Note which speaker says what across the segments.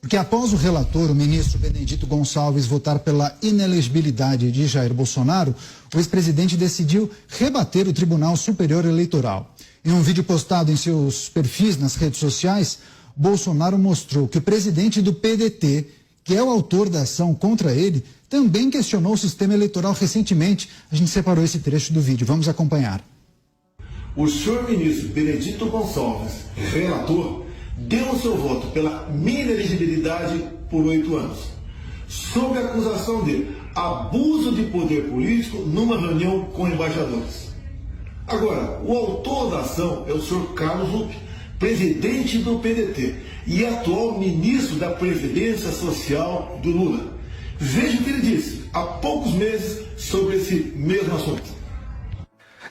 Speaker 1: Porque após o relator, o ministro Benedito Gonçalves, votar pela inelegibilidade de Jair Bolsonaro, o ex-presidente decidiu rebater o Tribunal Superior Eleitoral. Em um vídeo postado em seus perfis nas redes sociais, Bolsonaro mostrou que o presidente do PDT, que é o autor da ação contra ele, também questionou o sistema eleitoral recentemente. A gente separou esse trecho do vídeo. Vamos acompanhar.
Speaker 2: O senhor ministro Benedito Gonçalves, relator, deu o seu voto pela minha inelegibilidade por 8 anos, sob a acusação de abuso de poder político numa reunião com embaixadores. Agora, o autor da ação é o senhor Carlos Lupe, presidente do PDT e atual ministro da Previdência Social do Lula. Veja o que ele disse há poucos meses sobre esse mesmo assunto.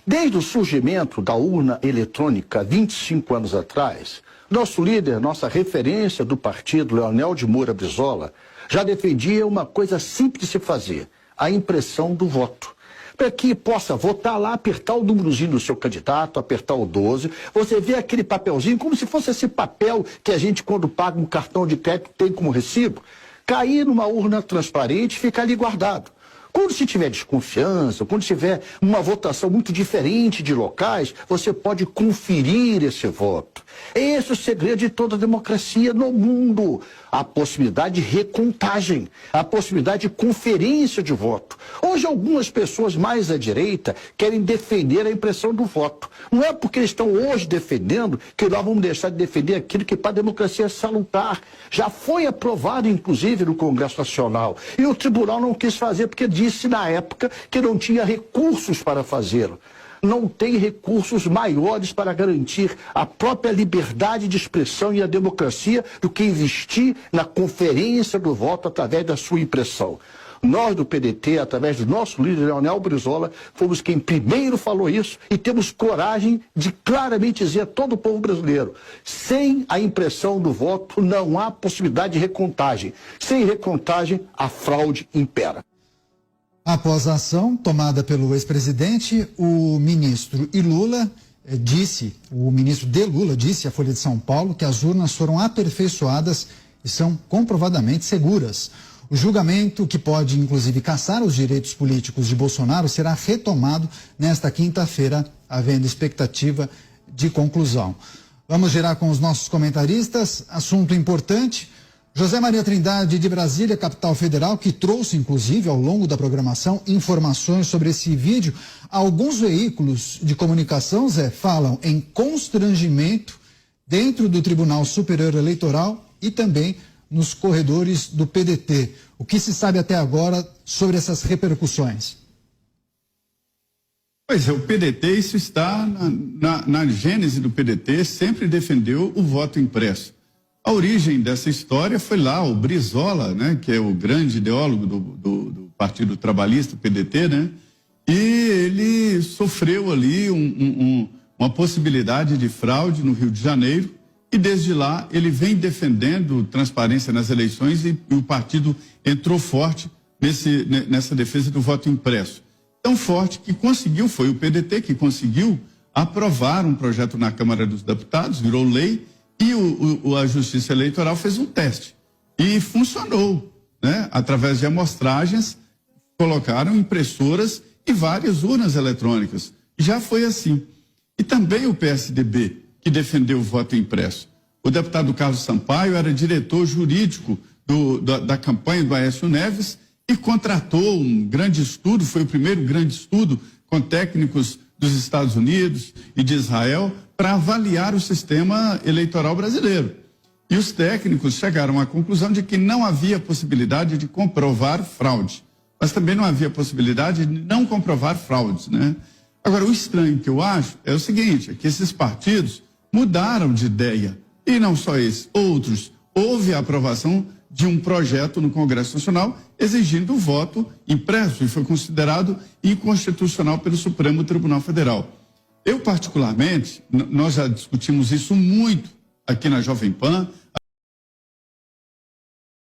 Speaker 3: Desde o surgimento da urna eletrônica 25 anos atrás, nosso líder, nossa referência do partido, Leonel de Moura Brizola, já defendia uma coisa simples de se fazer, a impressão do voto. Para que possa votar lá, apertar o númerozinho do seu candidato, apertar o 12, você vê aquele papelzinho, como se fosse esse papel que a gente, quando paga um cartão de crédito, tem como recibo, cair numa urna transparente e ficar ali guardado. Quando se tiver desconfiança, quando tiver uma votação muito diferente de locais, você pode conferir esse voto. Esse é o segredo de toda a democracia no mundo. A possibilidade de recontagem, a possibilidade de conferência de voto. Hoje algumas pessoas mais à direita querem defender a impressão do voto. Não é porque eles estão hoje defendendo que nós vamos deixar de defender aquilo que para a democracia é salutar. Já foi aprovado, inclusive, no Congresso Nacional. E o tribunal não quis fazer porque disse na época que não tinha recursos para fazê-lo. Não tem recursos maiores para garantir a própria liberdade de expressão e a democracia do que investir na conferência do voto através da sua impressão. Nós do PDT, através do nosso líder Leonel Brizola, fomos quem primeiro falou isso e temos coragem de claramente dizer a todo o povo brasileiro: sem a impressão do voto não há possibilidade de recontagem. Sem recontagem, a fraude impera.
Speaker 1: Após a ação tomada pelo ex-presidente, o ministro de Lula disse à Folha de São Paulo que as urnas foram aperfeiçoadas e são comprovadamente seguras. O julgamento, que pode inclusive cassar os direitos políticos de Bolsonaro, será retomado nesta quinta-feira, havendo expectativa de conclusão. Vamos girar com os nossos comentaristas. Assunto importante. José Maria Trindade, de Brasília, capital federal, que trouxe, inclusive, ao longo da programação, informações sobre esse vídeo. Alguns veículos de comunicação, Zé, falam em constrangimento dentro do Tribunal Superior Eleitoral e também nos corredores do PDT. O que se sabe até agora sobre essas repercussões?
Speaker 4: Pois é, o PDT, isso está na gênese do PDT, sempre defendeu o voto impresso. A origem dessa história foi lá, o Brizola, né, que é o grande ideólogo do Partido Trabalhista, o PDT, né, e ele sofreu ali uma possibilidade de fraude no Rio de Janeiro, e desde lá ele vem defendendo transparência nas eleições e o partido entrou forte nessa defesa do voto impresso. Tão forte que conseguiu, foi o PDT que conseguiu aprovar um projeto na Câmara dos Deputados, virou lei, e a Justiça Eleitoral fez um teste e funcionou, né? Através de amostragens, colocaram impressoras e várias urnas eletrônicas. Já foi assim. E também o PSDB, que defendeu o voto impresso. O deputado Carlos Sampaio era diretor jurídico da campanha do Aécio Neves e contratou um grande estudo, foi o primeiro grande estudo com técnicos dos Estados Unidos e de Israel para avaliar o sistema eleitoral brasileiro. E os técnicos chegaram à conclusão de que não havia possibilidade de comprovar fraude, mas também não havia possibilidade de não comprovar fraudes, né? Agora, o estranho que eu acho é o seguinte, é que esses partidos mudaram de ideia, e não só esses, outros. Houve a aprovação de um projeto no Congresso Nacional exigindo o voto impresso e foi considerado inconstitucional pelo Supremo Tribunal Federal. Eu, particularmente, nós já discutimos isso muito aqui na Jovem Pan,